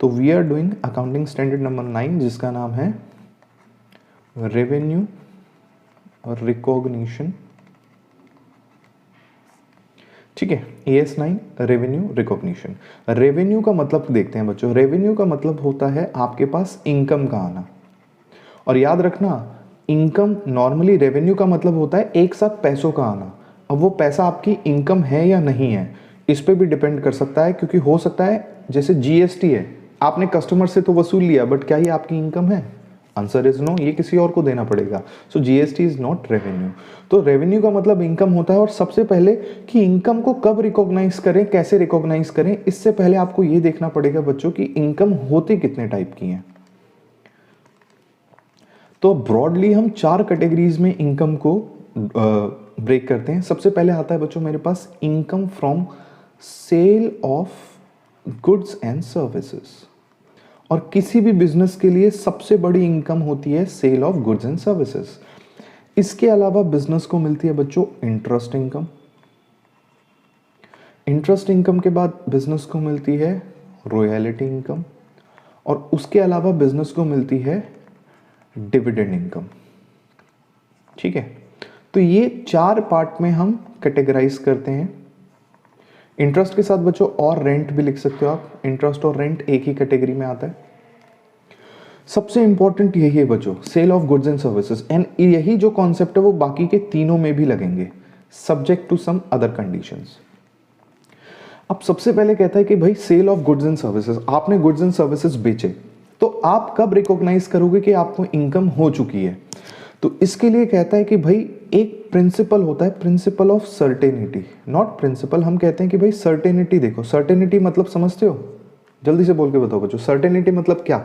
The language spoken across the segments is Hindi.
तो we are doing accounting standard number 9 जिसका नाम है रेवेन्यू रिकॉग्निशन। ठीक है, AS9 रेवेन्यू रिकॉग्निशन। रेवेन्यू का मतलब देखते हैं बच्चों, रेवेन्यू का मतलब होता है आपके पास इनकम का आना। और याद रखना, इनकम नॉर्मली रेवेन्यू का मतलब होता है एक साथ पैसों का आना। अब वो पैसा आपकी इनकम है या नहीं है इस पे भी डिपेंड कर सकता है, क्योंकि हो सकता है जैसे GST है, आपने कस्टमर से तो वसूल लिया बट क्या ये आपकी इनकम है? आंसर इज नो, ये किसी और को देना पड़ेगा। सो GST इज नॉट रेवेन्यू। तो रेवेन्यू का मतलब इनकम होता है। और सबसे पहले कि इनकम को कब रिकॉग्नाइज करें, कैसे रिकॉग्नाइज करें, इससे पहले आपको ये देखना पड़ेगा बच्चों कि इनकम होती कितने टाइप की हैं। तो ब्रॉडली हम 4 कैटेगरीज में इनकम को ब्रेक करते हैं। सबसे पहले आता है बच्चों मेरे पास income from sale of goods and services. और किसी भी बिजनेस के लिए सबसे बड़ी इनकम होती है sale of goods and services. इसके अलावा बिजनेस को मिलती है बच्चों इंटरेस्ट इनकम। इंटरेस्ट इनकम के बाद बिजनेस को मिलती है रॉयल्टी इनकम। और उसके अलावा बिजनेस को मिलती है डिविडेंड इनकम। ठीक है, तो ये 4 पार्ट में हम कैटेगराइज करते हैं। इंटरेस्ट के साथ बच्चों और रेंट भी लिख सकते हो आप, इंटरेस्ट और रेंट एक ही कैटेगरी में आता है। सबसे इंपॉर्टेंट यही है बच्चों, sale of goods and services. And यही जो कॉन्सेप्ट है वो बाकी के तीनों में भी लगेंगे, subject to some other conditions. अब सबसे पहले कहता है कि भाई sale of goods and services, आपने गुड्स एंड सर्विसेज बेचे, तो आप कब रिकॉग्नाइज करोगे कि आपको इनकम हो चुकी है? तो इसके लिए कहता है कि भाई एक प्रिंसिपल होता है, principle of certainty, not principle, हम कहते हैं कि भाई सर्टेनिटी। देखो सर्टेनिटी मतलब समझते हो? जल्दी से बोल के बताओ बच्चों, सर्टेनिटी मतलब क्या?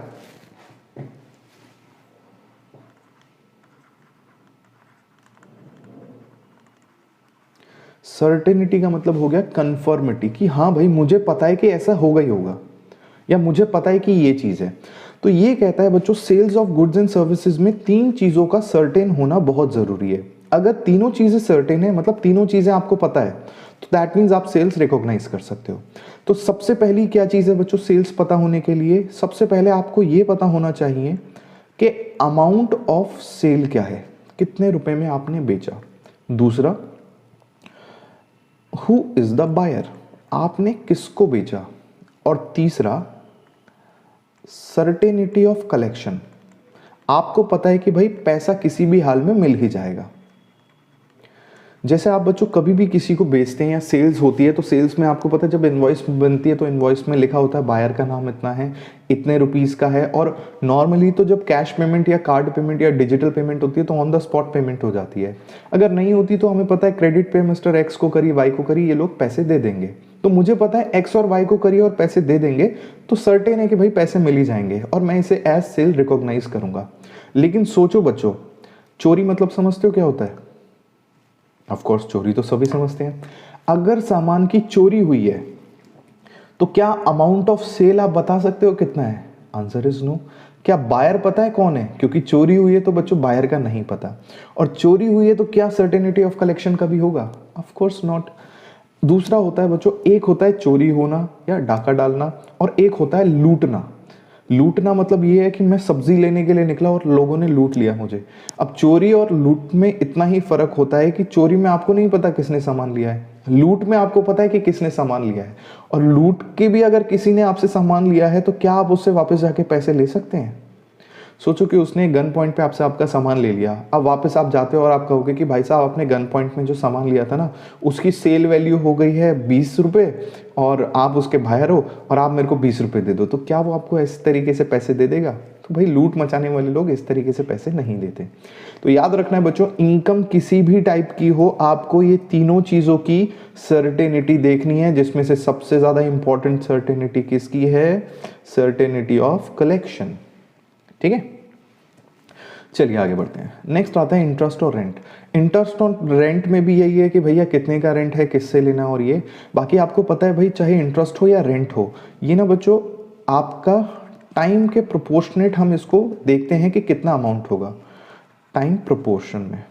सर्टेनिटी का मतलब हो गया कंफर्मिटी, कि हाँ भाई मुझे पता है कि ऐसा होगा ही होगा, या मुझे पता है कि ये चीज है। तो ये कहता है बच्चों sales of goods and services में 3 चीजों का सर्टेन होना बहुत जरूरी है। अगर तीनों चीजें सर्टेन है, मतलब तीनों चीजें आपको पता है, तो दैट मीन्स आप सेल्स रिकॉग्नाइज कर सकते हो। तो सबसे पहली क्या चीज है बच्चों सेल्स पता होने के लिए? सबसे पहले आपको ये पता होना चाहिए कि अमाउंट ऑफ सेल क्या है, कितने रुपए में आपने बेचा। दूसरा, हु इज द बायर, आपने किसको बेचा। और तीसरा, सर्टेनिटी ऑफ कलेक्शन, आपको पता है कि भाई पैसा किसी भी हाल में मिल ही जाएगा। जैसे आप बच्चों कभी भी किसी को बेचते हैं या सेल्स होती है, तो सेल्स में आपको पता है जब इनवॉइस बनती है तो इनवॉइस में लिखा होता है बायर का नाम इतना है, इतने रुपीस का है। और नॉर्मली तो जब कैश पेमेंट या कार्ड पेमेंट या डिजिटल पेमेंट होती है तो ऑन द स्पॉट पेमेंट हो जाती है। अगर नहीं होती तो हमें पता है क्रेडिट पे मिस्टर एक्स को करी, वाई को करी, ये लोग पैसे दे देंगे। तो मुझे पता है एक्स और वाई को करिए और पैसे दे देंगे, तो सर्टेन है कि भाई पैसे मिल ही जाएंगे और मैं इसे एज सेल रिकॉग्नाइज करूंगा। लेकिन सोचो बच्चों, चोरी मतलब समझते हो क्या होता है? ऑफ कोर्स चोरी तो सभी समझते हैं। अगर सामान की चोरी हुई है तो क्या अमाउंट ऑफ सेल आप बता सकते हो कितना है? Answer is no. क्या बायर पता है कौन है? क्योंकि चोरी हुई है तो बच्चों बायर का नहीं पता। और चोरी हुई है तो क्या सर्टेनिटी ऑफ कलेक्शन का भी होगा? Of course not. दूसरा होता है बच्चों, एक होता है चोरी होना या डाका डालना, और एक होता है लूटना। लूटना मतलब ये है कि मैं सब्जी लेने के लिए निकला और लोगों ने लूट लिया मुझे। अब चोरी और लूट में इतना ही फर्क होता है कि चोरी में आपको नहीं पता किसने सामान लिया है, लूट में आपको पता है कि किसने सामान लिया है। और लूट के भी अगर किसी ने आपसे सामान लिया है तो क्या आप उससे वापस जाके पैसे ले सकते हैं? सोचो कि उसने गन पॉइंट पे आपसे आपका सामान ले लिया, अब वापस आप जाते हो और आप कहोगे कि भाई साहब आपने गन पॉइंट में जो सामान लिया था ना उसकी सेल वैल्यू हो गई है 20 रुपये और आप उसके बाहर हो और आप मेरे को 20 रुपये दे दो, तो क्या वो आपको इस तरीके से पैसे दे देगा? तो भाई लूट मचाने वाले लोग इस तरीके से पैसे नहीं देते। तो याद रखना है बच्चों, इनकम किसी भी टाइप की हो, आपको ये तीनों चीज़ों की सर्टेनिटी देखनी है, जिसमें से सबसे ज़्यादा इंपॉर्टेंट सर्टेनिटी किसकी है? Certainty of collection. ठीक है, चलिए आगे बढ़ते हैं। नेक्स्ट आता है इंटरेस्ट और रेंट। इंटरेस्ट और रेंट में भी यही है कि भैया कितने का रेंट है, किससे लेना, और ये बाकी आपको पता है भाई, चाहे इंटरेस्ट हो या रेंट हो, ये ना बच्चों आपका टाइम के प्रोपोर्शनेट हम इसको देखते हैं कि कितना अमाउंट होगा टाइम प्रोपोर्शन में।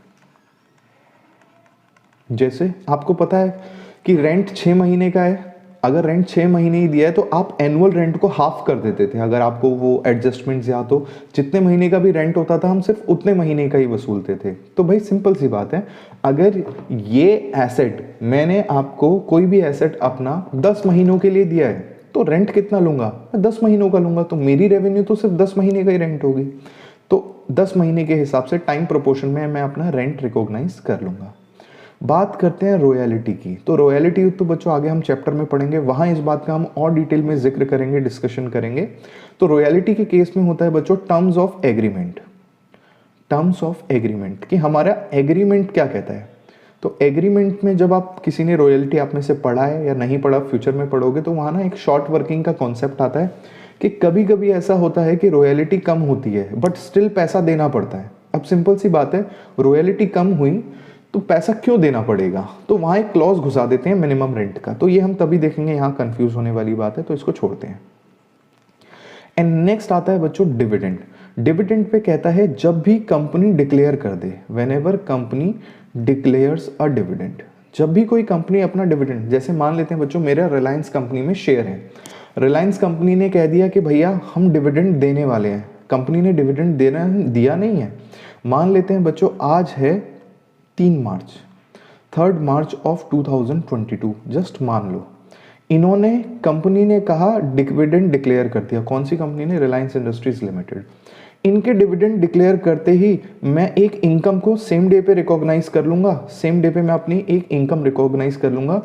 जैसे आपको पता है कि रेंट 6 महीने का है अगर रेंट 6 महीने ही दिया है तो आप एनुअल रेंट को हाफ कर देते थे। अगर आपको वो एडजस्टमेंट्स या तो जितने महीने का भी रेंट होता था हम सिर्फ उतने महीने का ही वसूलते थे। तो भाई सिंपल सी बात है, अगर ये एसेट मैंने आपको कोई भी एसेट अपना 10 महीनों के लिए दिया है तो रेंट कितना लूंगा, मैं 10 महीनों का लूंगा, तो मेरी रेवेन्यू तो सिर्फ 10 महीने का ही रेंट होगी। तो 10 महीने के हिसाब से टाइम प्रोपोर्शन में मैं अपना रेंट रिकॉग्नाइज कर लूंगा। बात करते हैं रॉयल्टी की। तो रॉयल्टी तो बच्चों आगे हम चैप्टर में पढ़ेंगे, वहां इस बात का हम और डिटेल में जिक्र करेंगे, डिस्कशन करेंगे। तो रॉयल्टी के केस में होता है बच्चों terms of agreement. Terms of agreement कि हमारा एग्रीमेंट क्या कहता है। तो एग्रीमेंट में जब आप किसी ने रॉयल्टी आप में से पढ़ा है या नहीं पढ़ा, फ्यूचर में पढ़ोगे, तो वहाँ ना एक शॉर्ट वर्किंग का कॉन्सेप्ट आता है कि कभी कभी ऐसा होता है कि रॉयल्टी कम होती है बट स्टिल पैसा देना पड़ता है। अब सिंपल सी बात है, रॉयल्टी कम हुई तो पैसा क्यों देना पड़ेगा, तो वहाँ एक क्लॉज घुसा देते हैं मिनिमम रेंट का। तो ये हम तभी देखेंगे, यहाँ कंफ्यूज होने वाली बात है, तो इसको छोड़ते हैं। एंड नेक्स्ट आता है बच्चों डिविडेंड। डिविडेंड पे कहता है जब भी कंपनी डिक्लेयर कर दे, whenever company declares a dividend, जब भी कोई कंपनी अपना डिविडेंड, जैसे मान लेते हैं बच्चों मेरा रिलायंस कंपनी में शेयर है, रिलायंस कंपनी ने कह दिया कि भैया हम डिविडेंड देने वाले हैं। कंपनी ने डिविडेंड दिया नहीं है। मान लेते हैं बच्चों आज है 3 मार्च, 3 मार्च ऑफ 2022, जस्ट मान लो इन्होंने, कंपनी ने कहा डिविडेंड डिक्लेयर कर दिया। कौन सी कंपनी ने? Reliance industries limited. इनके डिविडेंड डिक्लेयर करते ही मैं एक इनकम को सेम डे पे रिकॉग्नाइज कर लूंगा, सेम डे पे मैं अपनी एक इनकम रिकॉग्नाइज कर लूंगा।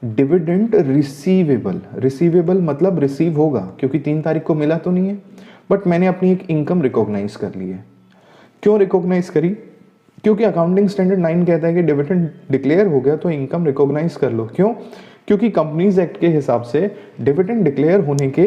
डिविडेंड रिसीवेबल, रिसीवेबल मतलब रिसीव होगा, क्योंकि 3 तारीख को मिला तो नहीं है, बट मैंने अपनी एक इनकम रिकॉग्नाइज कर ली है। क्यों रिकॉग्नाइज करी? क्योंकि अकाउंटिंग स्टैंडर्ड 9 कहता है कि डिविडेंड डिक्लेयर हो गया तो इनकम रिकॉग्नाइज कर लो। क्यों? क्योंकि कंपनीज एक्ट के हिसाब से डिविडेंड डिक्लेयर होने के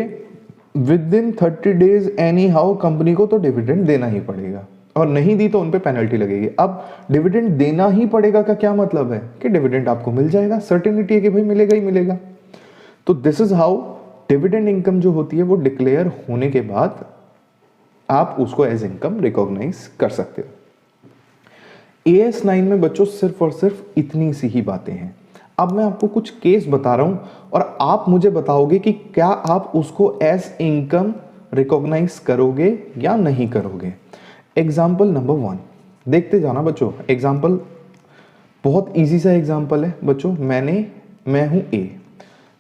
with in 30 days any how company को तो डिविडेंड देना ही पड़ेगा, और नहीं दी तो उन पे पेनल्टी लगेगी। अब डिविडेंड देना ही पड़ेगा का क्या मतलब है कि डिविडेंड आपको मिल जाएगा, सर्टेनिटी है कि भाई मिलेगा ही मिलेगा। तो this is how dividend income जो होती है वो डिक्लेयर होने के बाद आप उसको एज इनकम रिकॉग्नाइज कर सकते हो। AS 9 में बच्चों सिर्फ और सिर्फ इतनी सी ही बातें हैं। अब मैं आपको कुछ केस बता रहा हूं और आप मुझे बताओगे कि क्या आप उसको एज इनकम रिकॉग्नाइज करोगे या नहीं करोगे। एग्जाम्पल नंबर 1 देखते जाना बच्चों। एग्जाम्पल बहुत इजी सा एग्जाम्पल है बच्चों। मैं हूं A,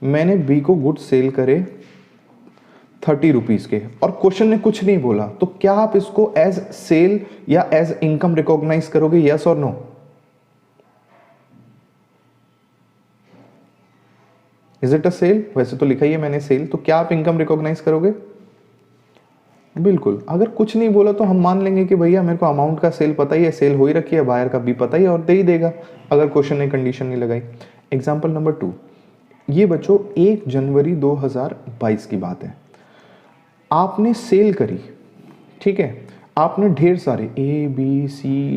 मैंने B को गुड सेल करे 30 रुपीज के, और क्वेश्चन ने कुछ नहीं बोला, तो क्या आप इसको एज सेल या एज इनकम रिकॉग्नाइज करोगे, यस और no? Is it a sale? वैसे तो लिखा ही है मैंने सेल, तो क्या आप इनकम रिकॉग्नाइज करोगे? बिल्कुल। अगर कुछ नहीं बोला तो हम मान लेंगे कि भैया मेरे को अमाउंट का सेल पता ही है, सेल हो ही रखी है, बायर का भी पता ही है और दे ही देगा, अगर क्वेश्चन ने कंडीशन नहीं लगाई। एग्जाम्पल नंबर 2, ये बच्चों 1 जनवरी 2022 की बात है। आपने सेल करी, ठीक है, आपने ढेर सारे ABCDEFGH,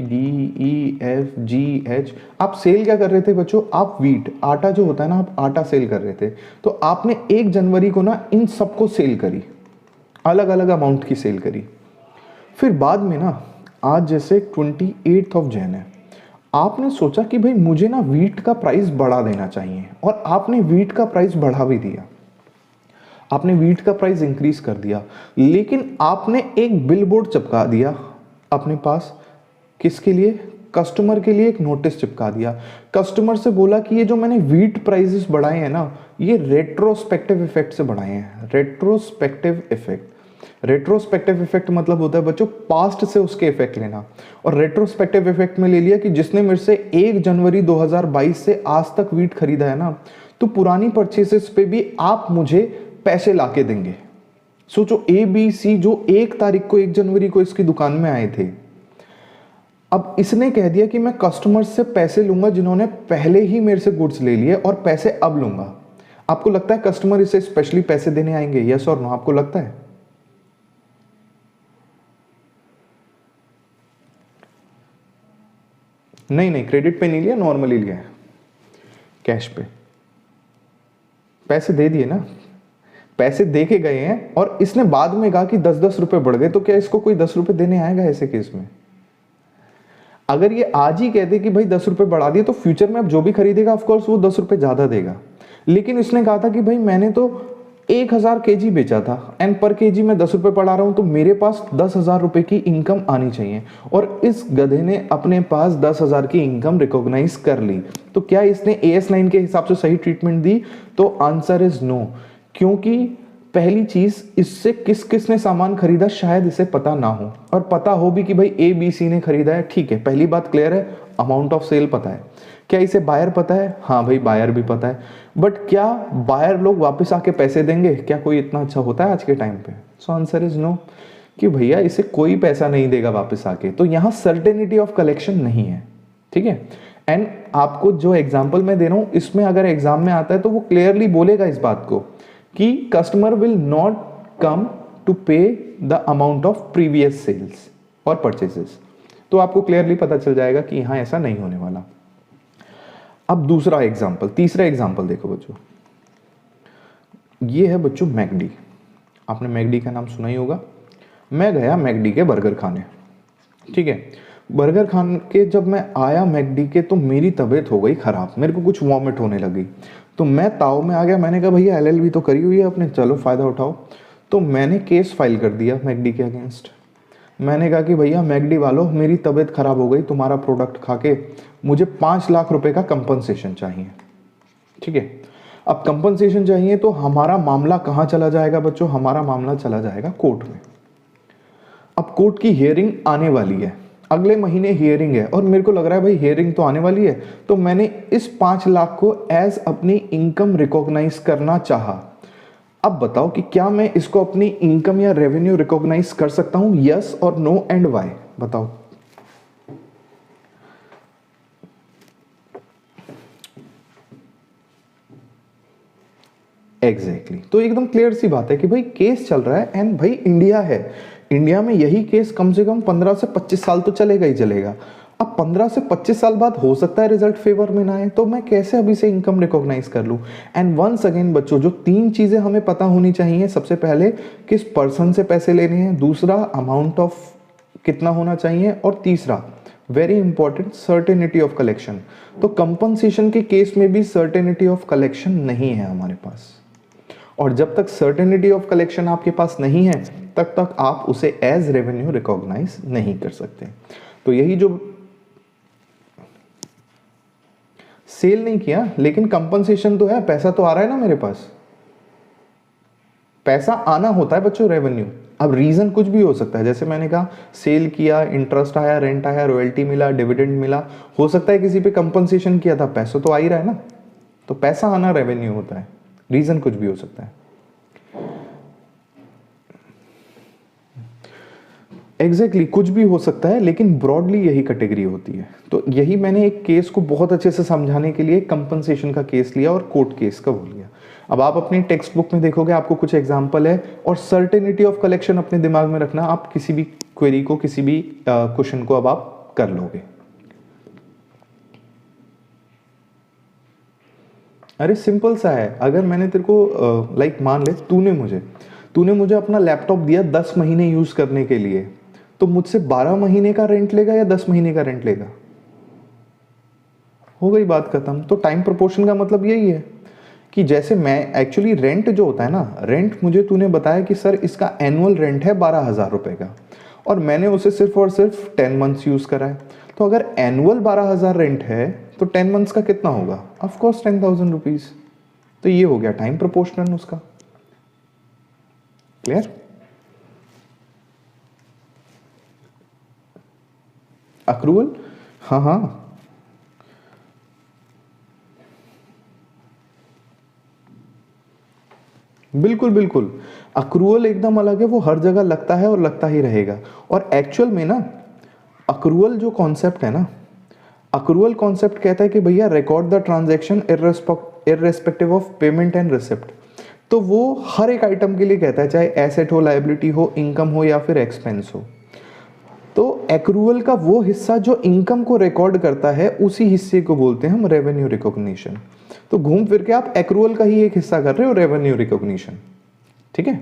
आप सेल क्या कर रहे थे बच्चों? आप व्हीट, आटा जो होता है ना, आप आटा सेल कर रहे थे। तो आपने 1 जनवरी को ना इन सबको सेल करी, अलग अलग अमाउंट की सेल करी। फिर बाद में ना, आज जैसे 28 ऑफ जैन है, आपने सोचा कि भाई मुझे ना व्हीट का प्राइस बढ़ा देना चाहिए, और आपने व्हीट का प्राइस बढ़ा भी दिया, आपने व्हीट का प्राइस इंक्रीज कर दिया, लेकिन आपने एक बिलबोर्ड चिपका दिया अपने पास। किसके लिए? कस्टमर के लिए एक नोटिस चिपका दिया। कस्टमर से बोला कि ये जो मैंने व्हीट प्राइसेस बढ़ाए हैं ना, ये रेट्रोस्पेक्टिव इफेक्ट से बढ़ाए हैं। रेट्रोस्पेक्टिव इफेक्ट, रेट्रोस्पेक्टिव इफेक्ट मतलब होता है बच्चों पास्ट से उसके इफेक्ट लेना, और रेट्रोस्पेक्टिव इफेक्ट में ले लिया कि जिसने मेरे से 1 जनवरी 2022 से आज तक व्हीट खरीदा है ना, तो पुरानी परचेसेस पे भी आप मुझे पैसे लाके देंगे। सोचो ABC जो 1 तारीख को 1 जनवरी को इसकी दुकान में आए थे, अब इसने कह दिया कि मैं कस्टमर से पैसे लूंगा जिन्होंने पहले ही मेरे से गुड्स ले लिए, और पैसे अब लूंगा। आपको लगता है कस्टमर इसे स्पेशली पैसे देने आएंगे, यस और नो? आपको लगता है? नहीं, क्रेडिट पे नहीं लिया, नॉर्मली लिया है, कैश पे। पैसे दे दिए ना, पैसे दे के गए हैं, और इसने बाद में कहा कि 10-10 रुपए बढ़ गए, तो क्या इसको कोई 10 रुपए देने आएगा ऐसे केस में? अगर ये आज ही कहते कि भाई 10 रुपए बढ़ा दिए, तो फ्यूचर में अब जो भी खरीदेगा ऑफकोर्स वो 10 रुपए ज्यादा देगा। लेकिन इसने कहा था कि भाई मैंने तो 1000 केजी बेचा था एंड पर केजी मैं 10 रुपए पड़ा रहा हूं, तो मेरे पास 10,000 रुपए की इनकम आनी चाहिए। और इस गधे ने अपने पास 10,000 की इनकम रिकॉग्नाइज कर ली। तो क्या इसने AS लाइन के हिसाब से सही ट्रीटमेंट दी? तो आंसर इज नो, क्योंकि पहली चीज, इससे किस किस ने सामान खरीदा शायद इसे पता ना हो, और पता हो भी कि भाई ABC ने खरीदा है, ठीक है, पहली बात क्लियर है, अमाउंट ऑफ सेल पता है। क्या इसे बायर पता है? हाँ भाई, बायर भी पता है। बट क्या बायर लोग वापस आके पैसे देंगे? क्या कोई इतना अच्छा होता है आज के टाइम पे? सो आंसर इज नो, कि भैया इसे कोई पैसा नहीं देगा वापस आके। तो यहां सर्टेनिटी ऑफ कलेक्शन नहीं है, ठीक है। एंड आपको जो एग्जाम्पल मैं दे रहा हूं, इसमें अगर एग्जाम में आता है तो वो क्लियरली बोलेगा इस बात को कि customer will not come to pay the amount of previous sales और परचेजेस। तो आपको क्लियरली पता चल जाएगा कि यहां ऐसा नहीं होने वाला। अब दूसरा एग्जाम्पल, तीसरा एग्जाम्पल देखो बच्चों, ये है बच्चों मैकडी। आपने मैकडी का नाम सुना ही होगा। मैं गया मैकडी के बर्गर खाने, ठीक है। बर्गर खाने के जब मैं आया मैकडी के, तो मेरी तबीयत हो गई खराब, मेरे को कुछ वॉमिट होने लगी। तो मैं ताव में आ गया, मैंने कहा भैया LLB तो करी हुई है आपने, चलो फ़ायदा उठाओ। तो मैंने केस फाइल कर दिया मैकडी के अगेंस्ट। मैंने कहा कि भैया मैकडी वालों, मेरी तबीयत खराब हो गई तुम्हारा प्रोडक्ट खा के, मुझे 5 लाख रुपए का कंपनसेशन चाहिए, ठीक है। अब कंपनसेशन चाहिए तो हमारा मामला कहाँ चला जाएगा बच्चों? हमारा मामला चला जाएगा कोर्ट में। अब कोर्ट की हियरिंग आने वाली है, अगले महीने हियरिंग है, और मेरे को लग रहा है भाई हियरिंग तो आने वाली है, तो मैंने इस 5 लाख को एज अपनी इनकम रिकॉग्नाइज करना चाहा। अब बताओ कि क्या मैं इसको अपनी इनकम या रेवेन्यू रिकॉग्नाइज कर सकता हूं? यस और नो एंड वाई, बताओ। एग्जैक्टली तो एकदम क्लियर सी बात है कि भाई केस चल रहा है, एंड भाई इंडिया है, इंडिया में यही केस कम से कम 15 से 25 साल तो चलेगा ही चलेगा। अब 15 से 25 साल बाद हो सकता है रिजल्ट फेवर में ना आए, तो मैं कैसे अभी से इनकम रिकॉग्नाइज कर लूं? एंड वंस अगेन बच्चों, जो 3 चीजें हमें पता होनी चाहिए, सबसे पहले किस पर्सन से पैसे लेने हैं, दूसरा अमाउंट ऑफ कितना होना चाहिए, और तीसरा very important certainty of collection. तो कंपनसेशन के केस में भी सर्टेनिटी ऑफ कलेक्शन नहीं है हमारे पास, और जब तक सर्टेनिटी ऑफ कलेक्शन आपके पास नहीं है तब तक आप उसे एज रेवेन्यू रिकॉग्नाइज नहीं कर सकते। तो यही जो सेल नहीं किया लेकिन कंपनसेशन तो है, पैसा तो आ रहा है ना मेरे पास, पैसा आना होता है बच्चों रेवेन्यू। अब रीजन कुछ भी हो सकता है, जैसे मैंने कहा सेल किया, इंटरेस्ट आया, रेंट आया, रॉयल्टी मिला, डिविडेंड मिला, हो सकता है किसी पे कंपनसेशन किया था, पैसा तो आ ही रहा है ना। तो पैसा आना रेवेन्यू होता है, रीजन कुछ भी हो सकता है। एग्जैक्टली कुछ भी हो सकता है, लेकिन ब्रॉडली यही कैटेगरी होती है। तो यही मैंने एक केस को बहुत अच्छे से समझाने के लिए कंपनसेशन का केस लिया और कोर्ट केस का बोल लिया। अब आप अपनी टेक्स्ट बुक में देखोगे, आपको कुछ एग्जाम्पल है, और सर्टेनिटी ऑफ कलेक्शन अपने दिमाग में रखना, आप किसी भी क्वेरी को, किसी भी क्वेश्चन को अब आप कर लोगे। अरे सिंपल सा है, अगर मैंने तेरे को लाइक मान ले तूने मुझे अपना लैपटॉप दिया 10 महीने यूज करने के लिए, तो मुझसे 12 महीने का रेंट लेगा या 10 महीने का रेंट लेगा? हो गई बात खत्म। तो टाइम प्रोपोर्शन का मतलब यही है कि जैसे मैं एक्चुअली रेंट जो होता है ना, रेंट मुझे तूने बताया कि सर इसका एनुअल रेंट है 12,000 रुपए का, और मैंने उसे सिर्फ और सिर्फ 10 मंथ्स यूज करा है। तो अगर एनुअल 12,000 रेंट है तो 10 मंथ्स का कितना होगा? Of course 10,000 rupees. तो ये हो गया टाइम प्रोपोर्शनल उसका। क्लियर? अक्रूवल, हाँ हाँ बिल्कुल बिल्कुल, अक्रूवल एकदम अलग है, वो हर जगह लगता है और लगता ही रहेगा। और एक्चुअल में ना अक्रूवल जो कॉन्सेप्ट है ना, अक्रूवल कॉन्सेप्ट कहता है कि भैया record the transaction irrespective of payment and receipt. तो वो हर एक आइटम के लिए कहता है, चाहे एसेट हो, लायबिलिटी हो, इनकम हो या फिर एक्सपेंस हो। तो एक्रूवल का वो हिस्सा जो इनकम को रिकॉर्ड करता है, उसी हिस्से को बोलते हैं हम रेवेन्यू रिकॉग्निशन। तो घूम फिर के आप एक्रूवल का ही एक हिस्सा कर रहे हो रेवेन्यू रिकॉग्निशन, ठीक है।